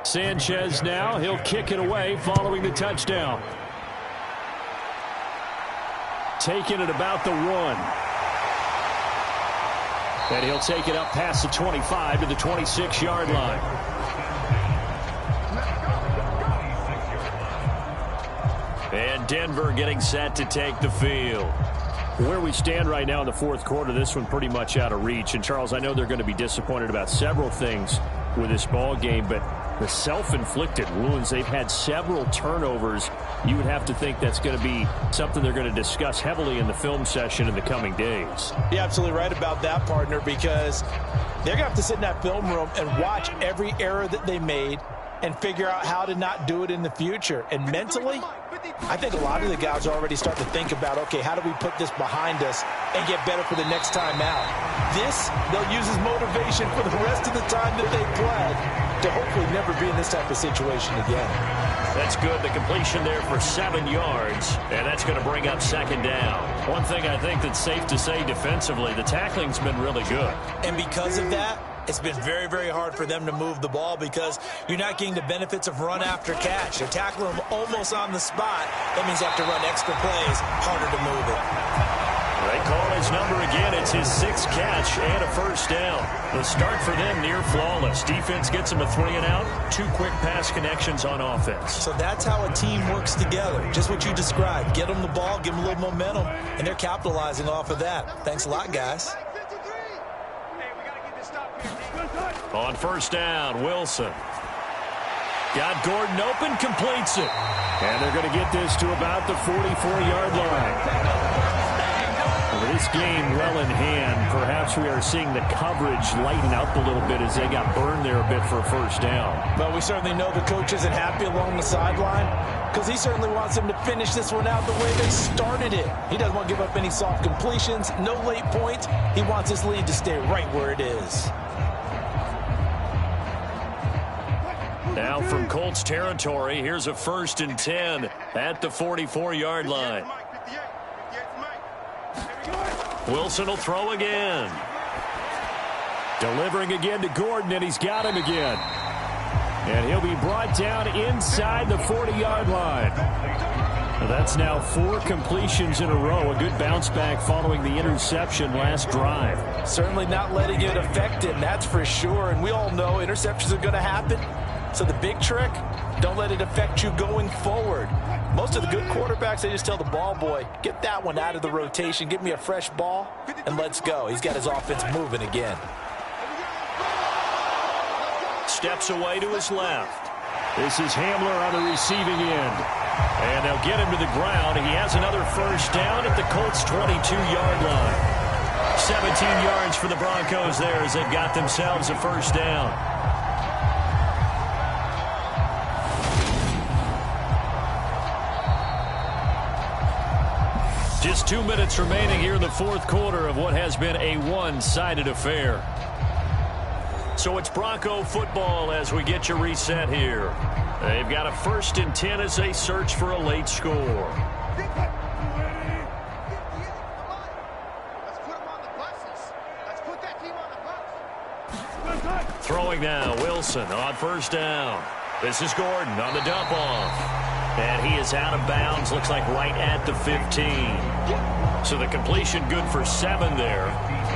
Speaker 3: Sanchez now, he'll kick it away following the touchdown. Taking it about the 1. And he'll take it up past the 25 to the 26-yard line. And Denver getting set to take the field. Where we stand right now in the 4th quarter, this one pretty much out of reach. And, Charles, I know they're going to be disappointed about several things with this ball game, but the self-inflicted wounds, they've had several turnovers. You would have to think that's going to be something they're going to discuss heavily in the film session in the coming days.
Speaker 4: You're absolutely right about that, partner, because they're going to have to sit in that film room and watch every error that they made and figure out how to not do it in the future. And mentally, I think a lot of the guys are already starting to think about, okay, how do we put this behind us and get better for the next time out? This, they'll use as motivation for the rest of the time that they play to hopefully never be in this type of situation again.
Speaker 3: That's good. The completion there for 7 yards, and that's going to bring up 2nd down. One thing I think that's safe to say defensively, the tackling's been really good.
Speaker 4: And because of that, it's been very, very hard for them to move the ball because you're not getting the benefits of run after catch. They're tackling them almost on the spot. That means you have to run extra plays, harder to move it.
Speaker 3: They call his number again. It's his 6th catch and a 1st down. The start for them near flawless. Defense gets him a 3-and-out. 2 quick pass connections on offense.
Speaker 4: So that's how a team works together. Just what you described. Get them the ball, give them a little momentum, and they're capitalizing off of that. Thanks a lot, guys.
Speaker 3: On 1st down, Wilson. Got Gordon open, completes it. And they're going to get this to about the 44-yard line. This game well in hand. Perhaps we are seeing the coverage lighten up a little bit as they got burned there a bit for a 1st down.
Speaker 4: But we certainly know the coach isn't happy along the sideline because he certainly wants them to finish this one out the way they started it. He doesn't want to give up any soft completions, no late points. He wants his lead to stay right where it is.
Speaker 3: Now from Colts territory, here's a 1st and 10 at the 44-yard line. Wilson will throw again. Delivering again to Gordon, and he's got him again. And he'll be brought down inside the 40-yard line. That's now 4 completions in a row. A good bounce back following the interception last drive.
Speaker 4: Certainly not letting it affect him, that's for sure. And we all know interceptions are going to happen. So the big trick, don't let it affect you going forward. Most of the good quarterbacks, they just tell the ball boy, get that one out of the rotation, give me a fresh ball, and let's go. He's got his offense moving again.
Speaker 3: Steps away to his left. This is Hamler on the receiving end. And they'll get him to the ground. He has another first down at the Colts' 22-yard line. 17 yards for the Broncos there as they've got themselves a first down. Just 2 minutes remaining here in the fourth quarter of what has been a one-sided affair. So it's Bronco football as we get you reset here. They've got a 1st and 10 as they search for a late score. Throwing now, Wilson on first down. This is Gordon on the dump off. And he is out of bounds, looks like right at the 15. So the completion good for 7 there.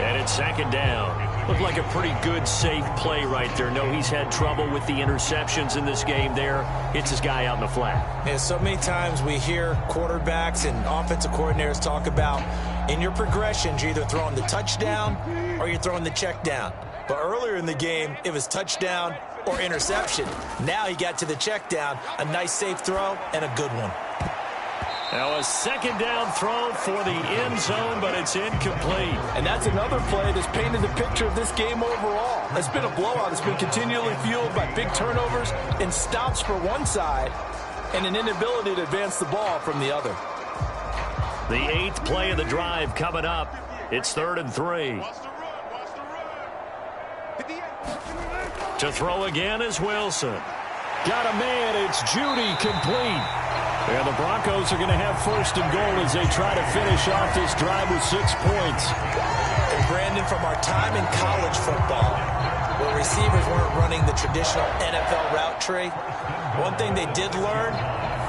Speaker 3: And it's 2nd down. Looked like a pretty good, safe play right there. No, he's had trouble with the interceptions in this game there. Hits his guy out in the flat.
Speaker 4: Yeah, so many times we hear quarterbacks and offensive coordinators talk about in your progressions, you're either throwing the touchdown or you're throwing the check down. But earlier in the game, it was touchdown or interception. Now he got to the check down, a nice safe throw and a good one.
Speaker 3: Now a 2nd down throw for the end zone, but it's incomplete.
Speaker 4: And that's another play that's painted the picture of this game overall. It's been a blowout. It's been continually fueled by big turnovers and stops for one side and an inability to advance the ball from the other.
Speaker 3: The 8th play of the drive coming up. It's 3rd and 3. To throw again is Wilson. Got a man. It's Judy complete. And the Broncos are going to have 1st and goal as they try to finish off this drive with 6 points.
Speaker 4: And Brandon, from our time in college football, where receivers weren't running the traditional NFL route tree, one thing they did learn,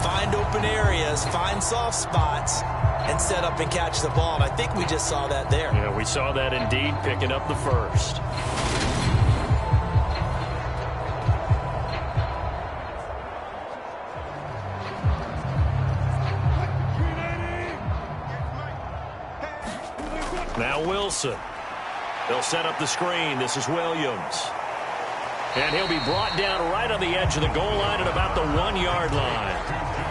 Speaker 4: find open areas, find soft spots, and set up and catch the ball. And I think we just saw that there.
Speaker 3: Yeah, we saw that indeed, picking up the 1st. Now Wilson. They'll set up the screen. This is Williams. And he'll be brought down right on the edge of the goal line at about the 1-yard line.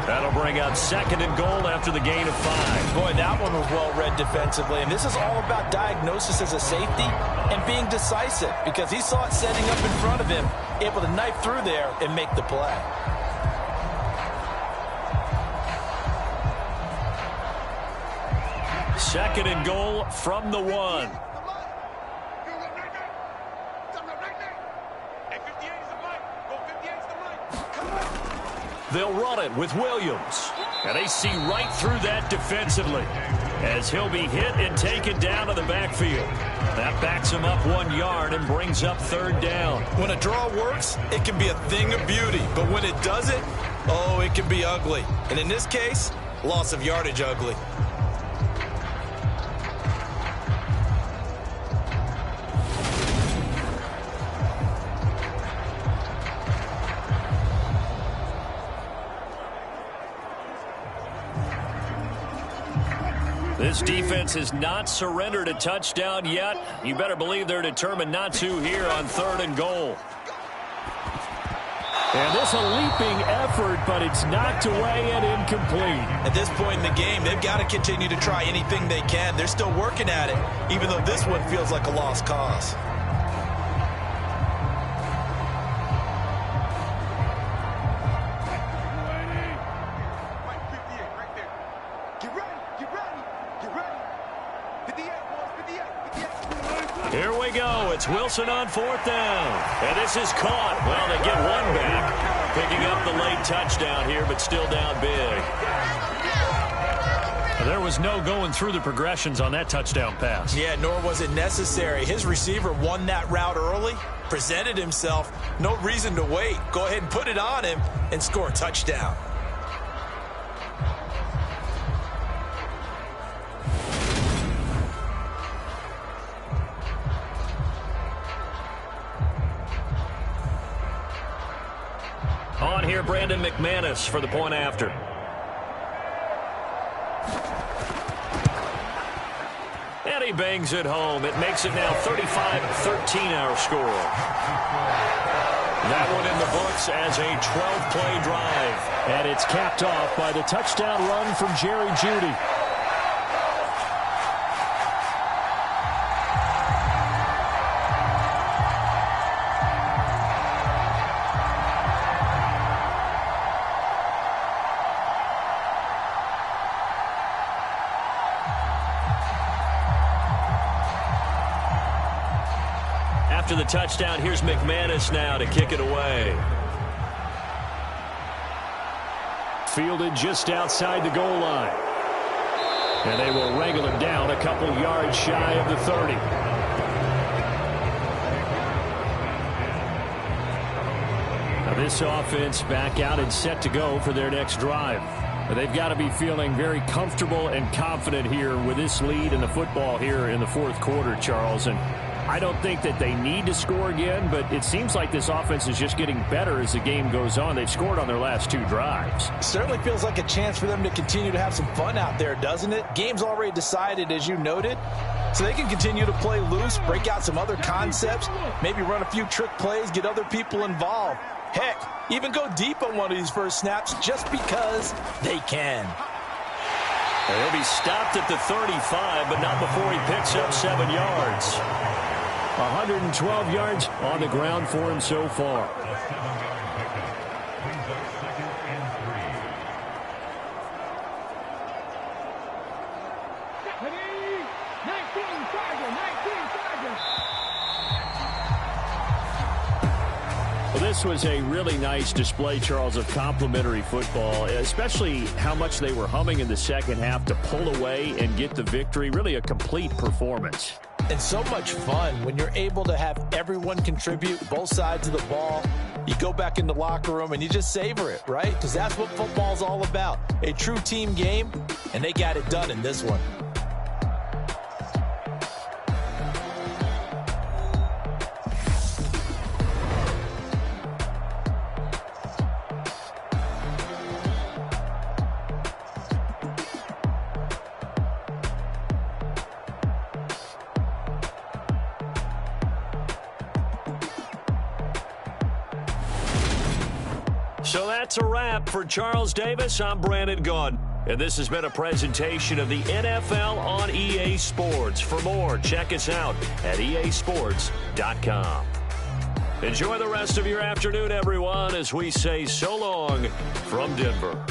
Speaker 3: That'll bring up 2nd and goal after the gain of 5.
Speaker 4: Boy, that one was well read defensively. And this is all about diagnosis as a safety and being decisive, because he saw it setting up in front of him, able to knife through there and make the play.
Speaker 3: Second and goal from the 1. They'll run it with Williams. And they see right through that defensively as he'll be hit and taken down to the backfield. That backs him up 1 yard and brings up 3rd down.
Speaker 5: When a draw works, it can be a thing of beauty. But when it doesn't, oh, it can be ugly. And in this case, loss of yardage ugly.
Speaker 3: This defense has not surrendered a touchdown yet. You better believe they're determined not to here on 3rd and goal. And this a leaping effort, but it's knocked away and incomplete.
Speaker 5: At this point in the game, they've got to continue to try anything they can. They're still working at it, even though this one feels like a lost cause.
Speaker 3: Here we go. It's Wilson on 4th down. And this is caught. Well, they get one back. Picking up the late touchdown here, but still down big. There was no going through the progressions on that touchdown pass.
Speaker 4: Yeah, nor was it necessary. His receiver won that route early, presented himself. No reason to wait. Go ahead and put it on him and score a touchdown.
Speaker 3: here, Brandon McManus for the point after. And he bangs it home. It makes it now 35-13 our score. That one in the books as a 12-play drive.
Speaker 6: And it's capped off by the touchdown run from Jerry Jeudy.
Speaker 3: After the touchdown, here's McManus now to kick it away.
Speaker 6: Fielded just outside the goal line. And they will wrangle him down a couple yards shy of the 30. Now this offense back out and set to go for their next drive. But they've got to be feeling very comfortable and confident here with this lead in the football here in the fourth quarter, Charles. And I don't think that they need to score again, but it seems like this offense is just getting better as the game goes on. They've scored on their last two drives.
Speaker 4: Certainly feels like a chance for them to continue to have some fun out there, doesn't it? Game's already decided, as you noted, so they can continue to play loose, break out some other concepts, maybe run a few trick plays, get other people involved. Heck, even go deep on one of these first snaps just because they can.
Speaker 3: He'll be stopped at the 35, but not before he picks up 7 yards.
Speaker 6: 112 yards on the ground for him so far. Well, this was a really nice display, Charles, of complimentary football, especially how much they were humming in the second half to pull away and get the victory. Really a complete performance.
Speaker 4: And so much fun when you're able to have everyone contribute, both sides of the ball. You go back in the locker room and you just savor it, right? Because that's what football's all about. A true team game, and they got it done in this one.
Speaker 3: So that's a wrap for Charles Davis. I'm Brandon Gunn, and this has been a presentation of the NFL on EA Sports. For more, check us out at easports.com. Enjoy the rest of your afternoon, everyone, as we say so long from Denver.